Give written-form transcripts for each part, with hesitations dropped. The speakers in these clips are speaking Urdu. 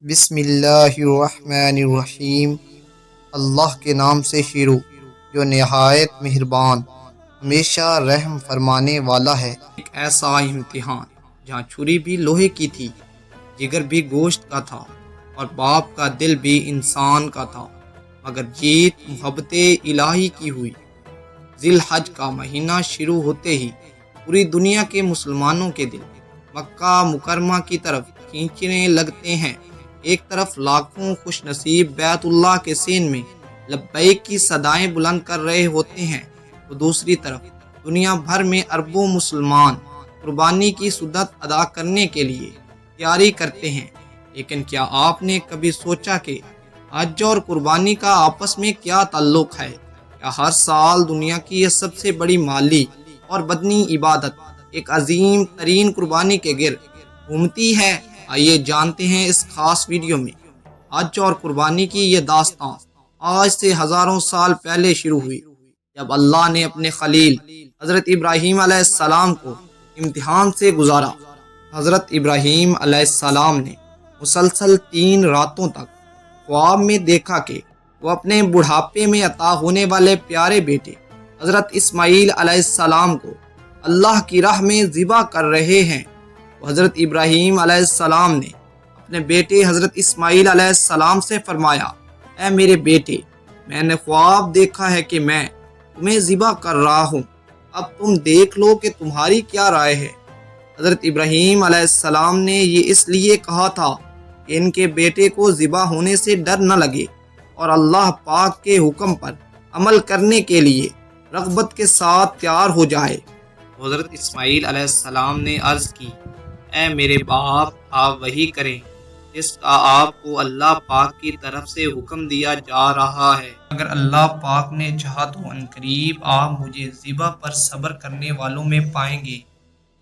بسم اللہ الرحمن الرحیم۔ اللہ کے نام سے شروع جو نہایت مہربان ہمیشہ رحم فرمانے والا ہے۔ ایک ایسا امتحان جہاں چھری بھی لوہے کی تھی، جگر بھی گوشت کا تھا اور باپ کا دل بھی انسان کا تھا، مگر جیت محبت الہی کی ہوئی۔ ذی الحج کا مہینہ شروع ہوتے ہی پوری دنیا کے مسلمانوں کے دل مکہ مکرمہ کی طرف کھینچنے لگتے ہیں۔ ایک طرف لاکھوں خوش نصیب بیت اللہ کے سین میں لبیک کی صدائیں بلند کر رہے ہوتے ہیں، تو دوسری طرف دنیا بھر میں اربوں مسلمان قربانی کی سدت ادا کرنے کے لیے تیاری کرتے ہیں۔ لیکن کیا آپ نے کبھی سوچا کہ حج اور قربانی کا آپس میں کیا تعلق ہے؟ کیا ہر سال دنیا کی یہ سب سے بڑی مالی اور بدنی عبادت ایک عظیم ترین قربانی کے گرد گھومتی ہے؟ آئیے جانتے ہیں اس خاص ویڈیو میں۔ حج اور قربانی کی یہ داستان آج سے ہزاروں سال پہلے شروع ہوئی، جب اللہ نے اپنے خلیل حضرت ابراہیم علیہ السلام کو امتحان سے گزارا۔ حضرت ابراہیم علیہ السلام نے مسلسل 3 راتوں تک خواب میں دیکھا کہ وہ اپنے بڑھاپے میں عطا ہونے والے پیارے بیٹے حضرت اسماعیل علیہ السلام کو اللہ کی راہ میں ذبح کر رہے ہیں۔ حضرت ابراہیم علیہ السلام نے اپنے بیٹے حضرت اسماعیل علیہ السلام سے فرمایا، اے میرے بیٹے، میں نے خواب دیکھا ہے کہ میں تمہیں ذبح کر رہا ہوں، اب تم دیکھ لو کہ تمہاری کیا رائے ہے۔ حضرت ابراہیم علیہ السلام نے یہ اس لیے کہا تھا کہ ان کے بیٹے کو ذبح ہونے سے ڈر نہ لگے اور اللہ پاک کے حکم پر عمل کرنے کے لیے رغبت کے ساتھ تیار ہو جائے۔ حضرت اسماعیل علیہ السلام نے عرض کی، اے میرے باپ، آپ وہی کریں جس کا آپ کو اللہ پاک کی طرف سے حکم دیا جا رہا ہے۔ اگر اللہ پاک نے چاہا تو عنقریب آپ مجھے ذبح پر صبر کرنے والوں میں پائیں گے۔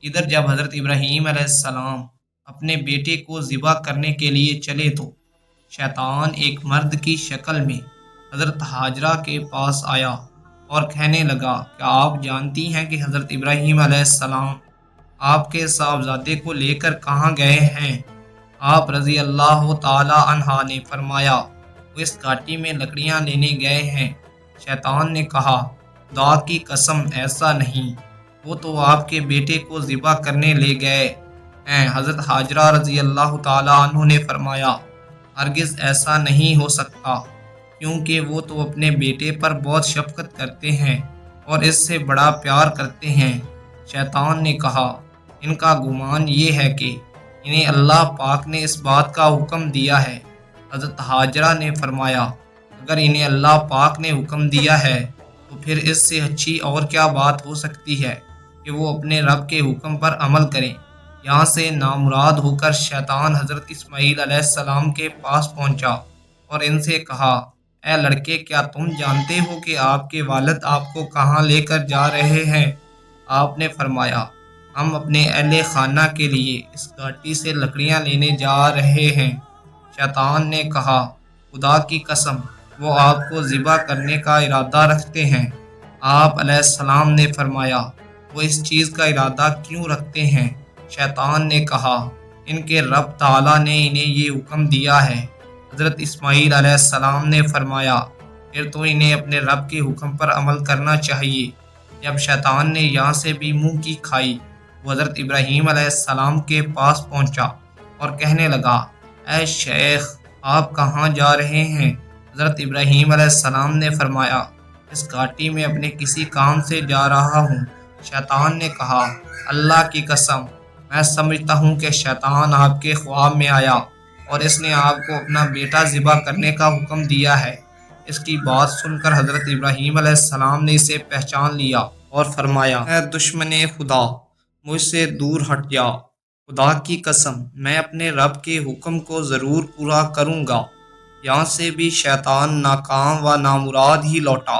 ادھر جب حضرت ابراہیم علیہ السلام اپنے بیٹے کو ذبح کرنے کے لیے چلے تو شیطان ایک مرد کی شکل میں حضرت حاجرہ کے پاس آیا اور کہنے لگا، کیا آپ جانتی ہیں کہ حضرت ابراہیم علیہ السلام آپ کے صاحبزادے کو لے کر کہاں گئے ہیں؟ آپ رضی اللہ تعالی عنہ نے فرمایا، وہ اس گھاٹی میں لکڑیاں لینے گئے ہیں۔ شیطان نے کہا، خدا کی قسم ایسا نہیں، وہ تو آپ کے بیٹے کو ذبح کرنے لے گئے ہیں۔ حضرت حاجرہ رضی اللہ تعالی عنہ نے فرمایا، ہرگز ایسا نہیں ہو سکتا، کیونکہ وہ تو اپنے بیٹے پر بہت شفقت کرتے ہیں اور اس سے بڑا پیار کرتے ہیں۔ شیطان نے کہا، ان کا گمان یہ ہے کہ انہیں اللہ پاک نے اس بات کا حکم دیا ہے۔ حضرت حاجرہ نے فرمایا، اگر انہیں اللہ پاک نے حکم دیا ہے تو پھر اس سے اچھی اور کیا بات ہو سکتی ہے کہ وہ اپنے رب کے حکم پر عمل کریں۔ یہاں سے نامراد ہو کر شیطان حضرت اسماعیل علیہ السلام کے پاس پہنچا اور ان سے کہا، اے لڑکے، کیا تم جانتے ہو کہ آپ کے والد آپ کو کہاں لے کر جا رہے ہیں؟ آپ نے فرمایا، ہم اپنے اہل خانہ کے لیے اس گھاٹی سے لکڑیاں لینے جا رہے ہیں۔ شیطان نے کہا، خدا کی قسم، وہ آپ کو ذبح کرنے کا ارادہ رکھتے ہیں۔ آپ علیہ السلام نے فرمایا، وہ اس چیز کا ارادہ کیوں رکھتے ہیں؟ شیطان نے کہا، ان کے رب تعالیٰ نے انہیں یہ حکم دیا ہے۔ حضرت اسماعیل علیہ السلام نے فرمایا، پھر تو انہیں اپنے رب کے حکم پر عمل کرنا چاہیے۔ جب شیطان نے یہاں سے بھی منہ کی کھائی، وہ حضرت ابراہیم علیہ السلام کے پاس پہنچا اور کہنے لگا، اے شیخ، آپ کہاں جا رہے ہیں؟ حضرت ابراہیم علیہ السلام نے فرمایا، اس گھاٹی میں اپنے کسی کام سے جا رہا ہوں۔ شیطان نے کہا، اللہ کی قسم، میں سمجھتا ہوں کہ شیطان آپ کے خواب میں آیا اور اس نے آپ کو اپنا بیٹا ذبح کرنے کا حکم دیا ہے۔ اس کی بات سن کر حضرت ابراہیم علیہ السلام نے اسے پہچان لیا اور فرمایا، اے دشمن خدا، مجھ سے دور ہٹ جا، خدا کی قسم میں اپنے رب کے حکم کو ضرور پورا کروں گا۔ یہاں سے بھی شیطان ناکام و نامراد ہی لوٹا۔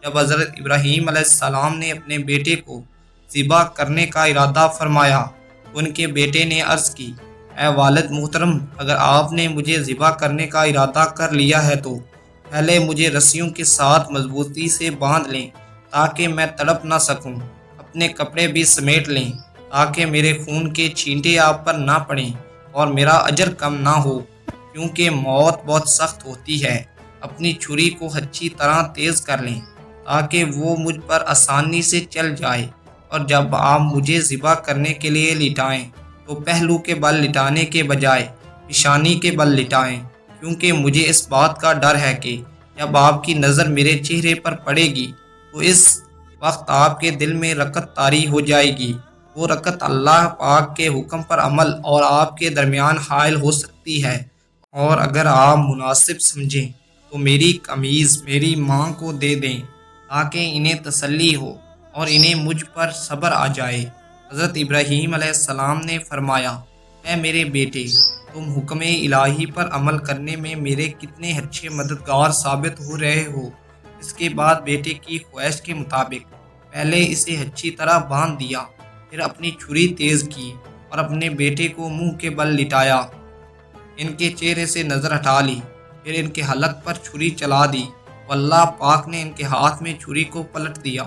جب حضرت ابراہیم علیہ السلام نے اپنے بیٹے کو ذبح کرنے کا ارادہ فرمایا، ان کے بیٹے نے عرض کی، اے والد محترم، اگر آپ نے مجھے ذبح کرنے کا ارادہ کر لیا ہے تو پہلے مجھے رسیوں کے ساتھ مضبوطی سے باندھ لیں تاکہ میں تڑپ نہ سکوں، اپنے کپڑے بھی سمیٹ لیں تاکہ میرے خون کے چھینٹے آپ پر نہ پڑیں اور میرا اجر کم نہ ہو۔ کیونکہ موت بہت سخت ہوتی ہے۔ اپنی چھری کو اچھی طرح تیز کر لیں تاکہ وہ مجھ پر آسانی سے چل جائے، اور جب آپ مجھے ذبح کرنے کے لیے لٹائیں تو پہلو کے بل لٹانے کے بجائے پیشانی کے بل لٹائیں، کیونکہ مجھے اس بات کا ڈر ہے کہ جب آپ کی نظر میرے چہرے پر پڑے گی تو اس وقت آپ کے دل میں رکت طاری ہو جائے گی۔ وہ رکت اللہ پاک کے حکم پر عمل اور آپ کے درمیان حائل ہو سکتی ہے، اور اگر آپ مناسب سمجھیں تو میری قمیض میری ماں کو دے دیں تاکہ انہیں تسلی ہو اور انہیں مجھ پر صبر آ جائے۔ حضرت ابراہیم علیہ السلام نے فرمایا، اے میرے بیٹے، تم حکم الہی پر عمل کرنے میں میرے کتنے اچھے مددگار ثابت ہو رہے ہو۔ اس کے بعد بیٹے کی خواہش کے مطابق پہلے اسے اچھی طرح باندھ دیا، پھر اپنی چھری تیز کی اور اپنے بیٹے کو منہ کے بل لٹایا، ان کے چہرے سے نظر ہٹا لی، پھر ان کے حلق پر چھری چلا دی، واللہ پاک نے ان کے ہاتھ میں چھری کو پلٹ دیا۔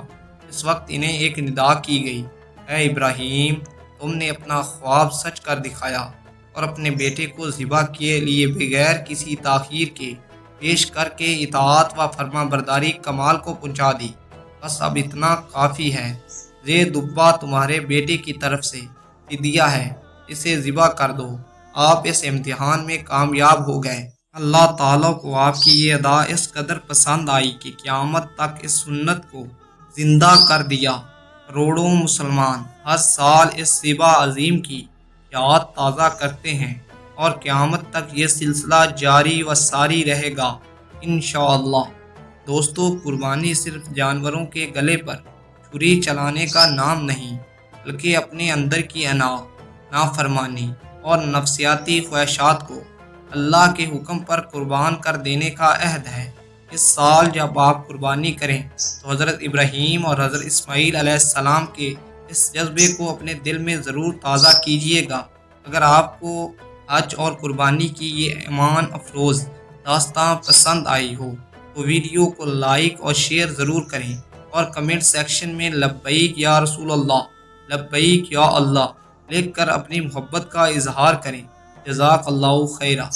اس وقت انہیں ایک ندا کی گئی، اے ابراہیم، تم نے اپنا خواب سچ کر دکھایا اور اپنے بیٹے کو ذبح کے لیے بغیر کسی تاخیر کے پیش کر کے اطاعت و فرما برداری کمال کو پہنچا دی۔ بس اب اتنا کافی ہے، یہ دبہ تمہارے بیٹے کی طرف سے فدیہ ہے، اسے ذبح کر دو۔ آپ اس امتحان میں کامیاب ہو گئے۔ اللہ تعالیٰ کو آپ کی یہ ادا اس قدر پسند آئی کہ قیامت تک اس سنت کو زندہ کر دیا۔ کروڑوں مسلمان ہر سال اس ذبح عظیم کی یاد تازہ کرتے ہیں، اور قیامت تک یہ سلسلہ جاری و ساری رہے گا انشاءاللہ۔ دوستو، قربانی صرف جانوروں کے گلے پر چھری چلانے کا نام نہیں، بلکہ اپنے اندر کی انا، نافرمانی اور نفسیاتی خواہشات کو اللہ کے حکم پر قربان کر دینے کا عہد ہے۔ اس سال جب آپ قربانی کریں تو حضرت ابراہیم اور حضرت اسماعیل علیہ السلام کے اس جذبے کو اپنے دل میں ضرور تازہ کیجیے گا۔ اگر آپ کو حج اور قربانی کی یہ ایمان افروز داستان پسند آئی ہو تو ویڈیو کو لائک اور شیئر ضرور کریں، اور کمنٹ سیکشن میں لبیک یا رسول اللہ، لبیک یا اللہ لکھ کر اپنی محبت کا اظہار کریں۔ جزاک اللہ خیرہ۔